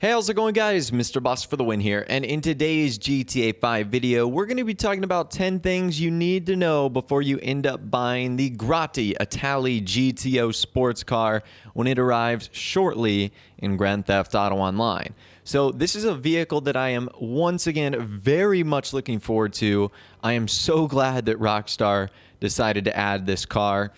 Hey, how's it going, guys? Mr. Boss for the win here, and in today's GTA 5 video, we're going to be talking about 10 things you need to know before you end up buying the Grotti Itali GTO sports car when it arrives shortly in Grand Theft Auto Online. So this is a vehicle that I am once again very much looking forward to. I am so glad that Rockstar decided to add this car.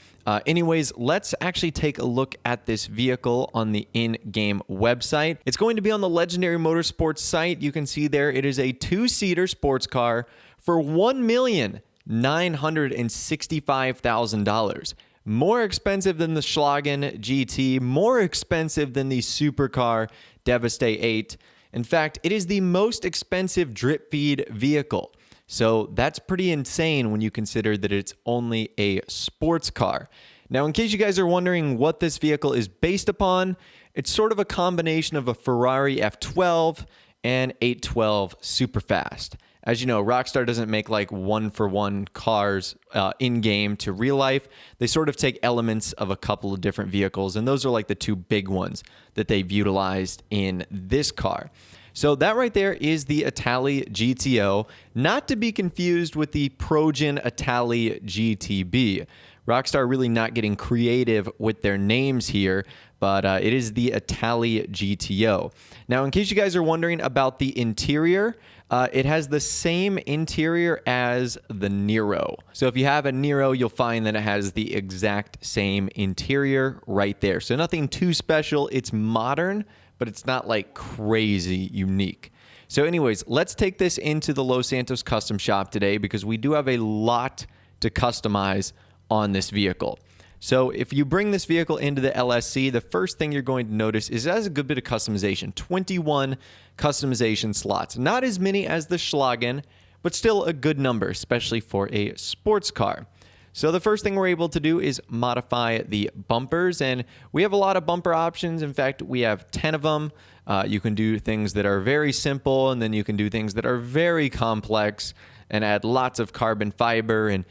Anyways, let's actually take a look at this vehicle on the in-game website. It's going to be on the Legendary Motorsports site. You can see there it is a two-seater sports car for $1,965,000. More expensive than the Schlagen GT, more expensive than the supercar Devastate 8. In fact, it is the most expensive drip feed vehicle. So that's pretty insane when you consider that it's only a sports car. Now, in case you guys are wondering what this vehicle is based upon, it's sort of a combination of a Ferarri F12 and 812 Superfast. As you know, Rockstar doesn't make like one-for-one cars in-game to real life. They sort of take elements of a couple of different vehicles, and those are like the two big ones that they've utilized in this car. So that right there is the Itali GTO, not to be confused with the Progen Itali GTB. Rockstar really not getting creative with their names here, but it is the Itali GTO. Now, in case you guys are wondering about the interior, it has the same interior as the Nero. So if you have a Nero, you'll find that it has the exact same interior right there. So nothing too special. It's modern, but it's not like crazy unique. So anyways, let's take this into the Los Santos custom shop today because we do have a lot to customize on this vehicle. So if you bring this vehicle into the LSC, the first thing you're going to notice is it has a good bit of customization. 21 customization slots. Not as many as the Schlagen, but still a good number, especially for a sports car. So the first thing we're able to do is modify the bumpers, and we have a lot of bumper options. In fact, we have 10 of them. You can do things that are very simple, and then you can do things that are very complex and add lots of carbon fiber and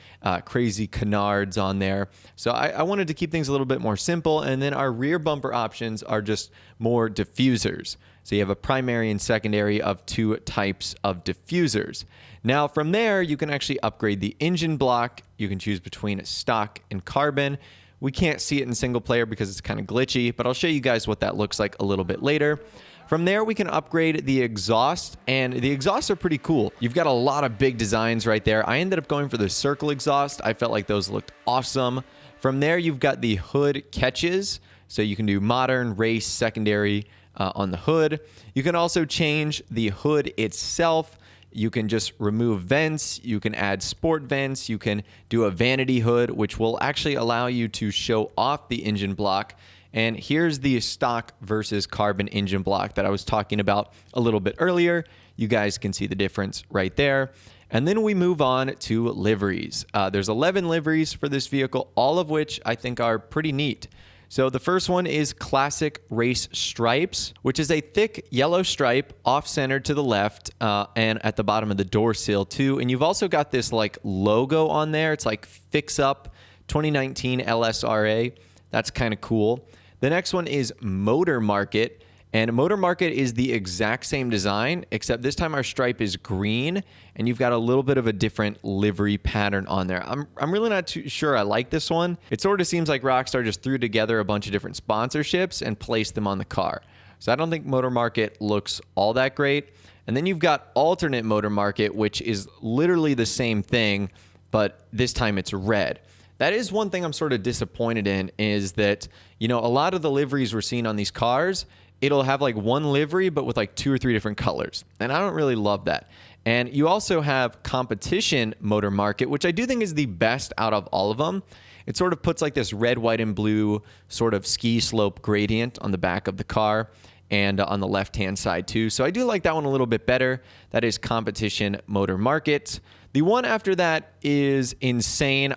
crazy canards on there. So I wanted to keep things a little bit more simple, and then our rear bumper options are just more diffusers. So you have a primary and secondary of two types of diffusers. Now from there, you can actually upgrade the engine block. You can choose between stock and carbon. We can't see it in single player because it's kind of glitchy, but I'll show you guys what that looks like a little bit later. From there, we can upgrade the exhaust, and the exhausts are pretty cool. You've got a lot of big designs right there. I ended up going for the circle exhaust. I felt like those looked awesome. From there, you've got the hood catches. So you can do modern, race, secondary on the hood. You can also change the hood itself. You can just remove vents. You can add sport vents. You can do a vanity hood, which will actually allow you to show off the engine block. And here's the stock versus carbon engine block that I was talking about a little bit earlier. You guys can see the difference right there. And then we move on to liveries. There's 11 liveries for this vehicle, all of which I think are pretty neat. So the first one is Classic Race Stripes, which is a thick yellow stripe off-center to the left and at the bottom of the door sill too. And you've also got this like logo on there. It's like Fix Up 2019 LSRA. That's kind of cool. The next one is Motor Market, and Motor Market is the exact same design, except this time our stripe is green, and you've got a little bit of a different livery pattern on there. I'm really not too sure I like this one. It sort of seems like Rockstar just threw together a bunch of different sponsorships and placed them on the car. So I don't think Motor Market looks all that great. And then you've got Alternate Motor Market, which is literally the same thing, but this time it's red. That is one thing I'm sort of disappointed in, is that, you know, a lot of the liveries we're seeing on these cars, it'll have like one livery, but with like 2 or 3 different colors. And I don't really love that. And you also have Competition Motor Market, which I do think is the best out of all of them. It sort of puts like this red, white, and blue sort of ski slope gradient on the back of the car and on the left-hand side too. So I do like that one a little bit better. That is Competition Motor Market. The one after that is insane.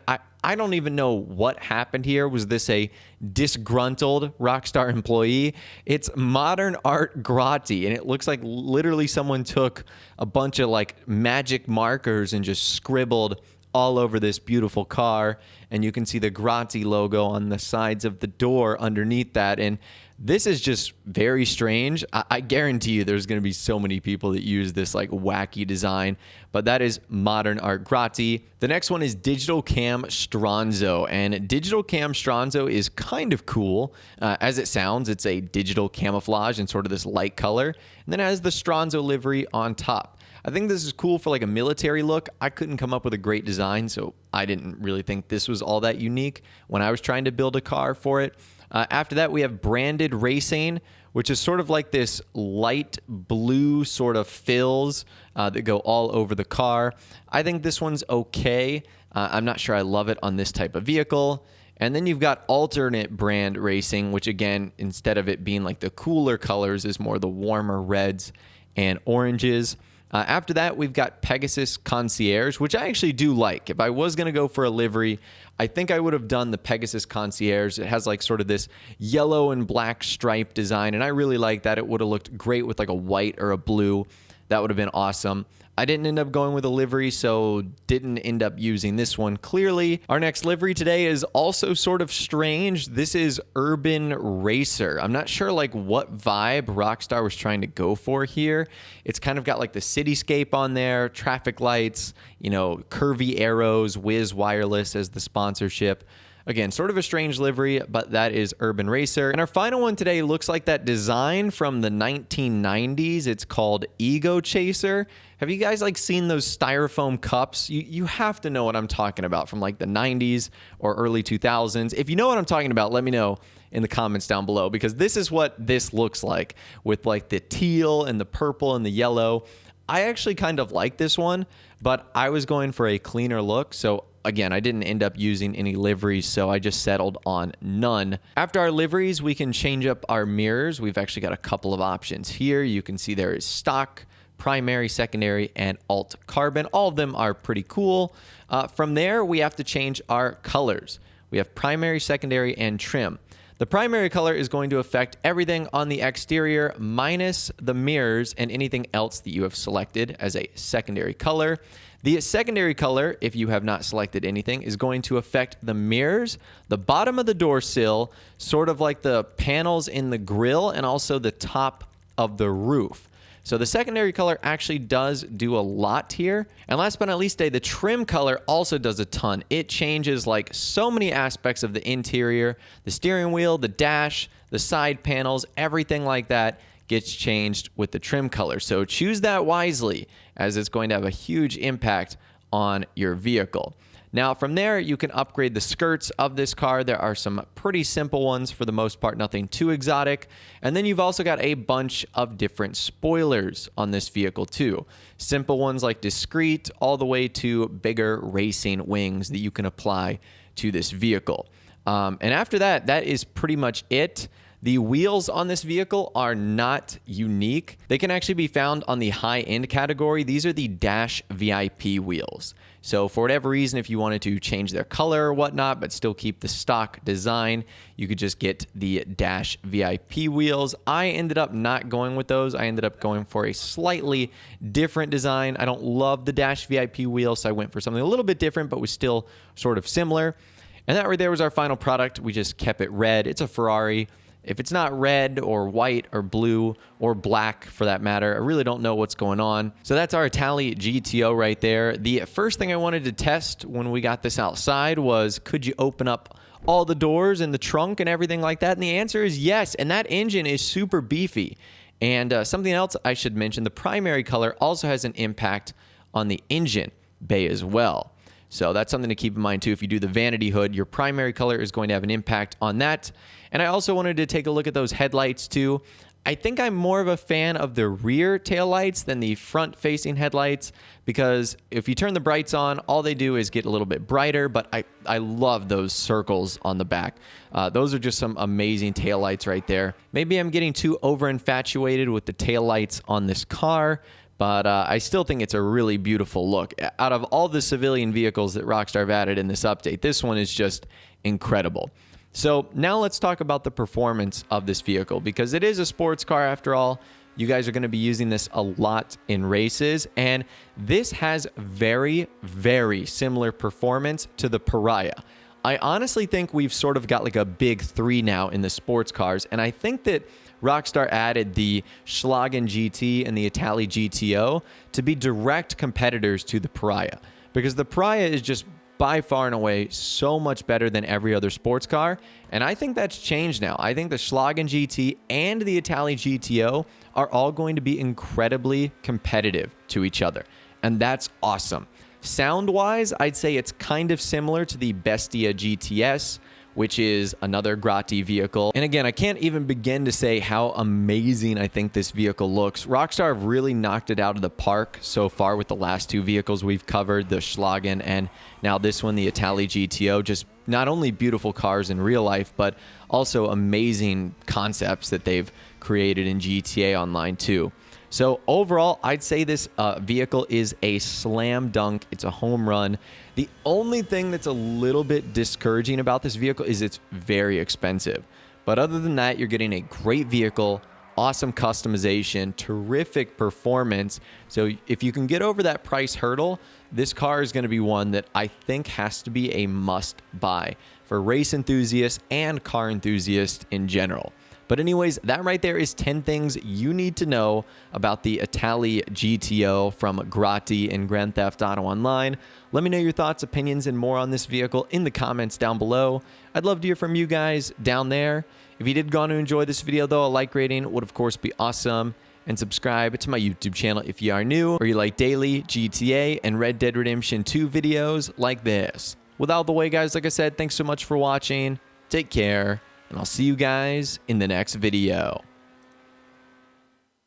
I don't even know what happened here. Was this a disgruntled Rockstar employee? It's Modern Art Grotti, and it looks like literally someone took a bunch of like magic markers and just scribbled all over this beautiful car. And you can see the Grotti logo on the sides of the door underneath that. And This is just very strange. I guarantee you there's going to be so many people that use this like wacky design, but that is Modern Art Grotti. The next one is Digital Cam Stronzo, and Digital Cam Stronzo is kind of cool. As it sounds, it's a digital camouflage in sort of this light color, and then it has the Stronzo livery on top. I think this is cool for like a military look. I couldn't come up with a great design, so I didn't really think this was all that unique when I was trying to build a car for it. After that, we have Branded Racing, which is sort of like this light blue sort of fills that go all over the car. I think this one's okay. I'm not sure I love it on this type of vehicle. And then you've got Alternate Brand Racing, which again, instead of it being like the cooler colors, is more the warmer reds and oranges. After that, we've got Pegasus Concierge, which I actually do like. If I was going to go for a livery, I think I would have done the Pegasus Concierge. It has like sort of this yellow and black stripe design, and I really like that. It would have looked great with like a white or a blue. That would have been awesome. I didn't end up going with a livery, so didn't end up using this one clearly. Our next livery today is also sort of strange. This is Urban Racer. I'm not sure like what vibe Rockstar was trying to go for here. It's kind of got like the cityscape on there, traffic lights, you know, curvy arrows, Wiz Wireless as the sponsorship. Again, sort of a strange livery, but that is Urban Racer. And our final one today looks like that design from the 1990s. It's called Ego Chaser. Have you guys like seen those styrofoam cups? You have to know what I'm talking about from like the 90s or early 2000s. If you know what I'm talking about, let me know in the comments down below, because this is what this looks like with like the teal and the purple and the yellow. I actually kind of like this one, but I was going for a cleaner look, so again, I didn't end up using any liveries, so I just settled on none. After our liveries, we can change up our mirrors. We've actually got a couple of options here. You can see there is stock, primary, secondary, and alt carbon. All of them are pretty cool. From there, we have to change our colors. We have primary, secondary, and trim. The primary color is going to affect everything on the exterior minus the mirrors and anything else that you have selected as a secondary color. The secondary color, if you have not selected anything, is going to affect the mirrors, the bottom of the door sill, sort of like the panels in the grill, and also the top of the roof. So the secondary color actually does do a lot here. And last but not least, the trim color also does a ton. It changes like so many aspects of the interior, the steering wheel, the dash, the side panels, everything like that gets changed with the trim color. So choose that wisely, as it's going to have a huge impact on your vehicle. Now from there, you can upgrade the skirts of this car. There are some pretty simple ones for the most part, nothing too exotic. And then you've also got a bunch of different spoilers on this vehicle too. Simple ones like discreet, all the way to bigger racing wings that you can apply to this vehicle. And after that, that is pretty much it. The wheels on this vehicle are not unique. They can actually be found on the high-end category. These are the Dash VIP wheels. So for whatever reason, if you wanted to change their color or whatnot, but still keep the stock design, you could just get the Dash VIP wheels. I ended up not going with those. I ended up going for a slightly different design. I don't love the Dash VIP wheels, so I went for something a little bit different, but was still sort of similar. And that right there was our final product. We just kept it red. It's a Ferrari. If it's not red or white or blue or black for that matter, I really don't know what's going on. So that's our Itali GTO right there. The first thing I wanted to test when we got this outside was, could you open up all the doors and the trunk and everything like that? And the answer is yes. And that engine is super beefy. And something else I should mention, the primary color also has an impact on the engine bay as well. So that's something to keep in mind too. If you do the vanity hood, your primary color is going to have an impact on that. And I also wanted to take a look at those headlights too. I think I'm more of a fan of the rear taillights than the front-facing headlights, because if you turn the brights on, all they do is get a little bit brighter, but I love those circles on the back. Those are just some amazing taillights right there. Maybe I'm getting too over-infatuated with the taillights on this car, but I still think it's a really beautiful look. Out of all the civilian vehicles that Rockstar have added in this update, this one is just incredible. So now let's talk about the performance of this vehicle, because it is a sports car after all. You guys are going to be using this a lot in races, and this has very, very similar performance to the Pariah. I honestly think we've sort of got like a big three now in the sports cars, and I think that Rockstar added the Schlagen GT and the Itali GTO to be direct competitors to the Pariah, because the Pariah is just by far and away so much better than every other sports car, and I think that's changed now. I think the Schlagen GT and the Itali GTO are all going to be incredibly competitive to each other, and that's awesome. Sound-wise, I'd say it's kind of similar to the Bestia GTS, which is another Grotti vehicle. And again, I can't even begin to say how amazing I think this vehicle looks. Rockstar have really knocked it out of the park so far with the last two vehicles we've covered, the Schlagen and now this one, the Itali GTO. Just not only beautiful cars in real life, but also amazing concepts that they've created in GTA Online too. So overall, I'd say this vehicle is a slam dunk. It's a home run. The only thing that's a little bit discouraging about this vehicle is it's very expensive. But other than that, you're getting a great vehicle, awesome customization, terrific performance. So if you can get over that price hurdle, this car is going to be one that I think has to be a must buy for race enthusiasts and car enthusiasts in general. But anyways, that right there is 10 things you need to know about the Itali GTO from Grotti in Grand Theft Auto Online. Let me know your thoughts, opinions, and more on this vehicle in the comments down below. I'd love to hear from you guys down there. If you did go on to enjoy this video, though, a like rating would, of course, be awesome. And subscribe to my YouTube channel if you are new or you like daily GTA and Red Dead Redemption 2 videos like this. With all the way, guys, like I said, thanks so much for watching. Take care. And I'll see you guys in the next video.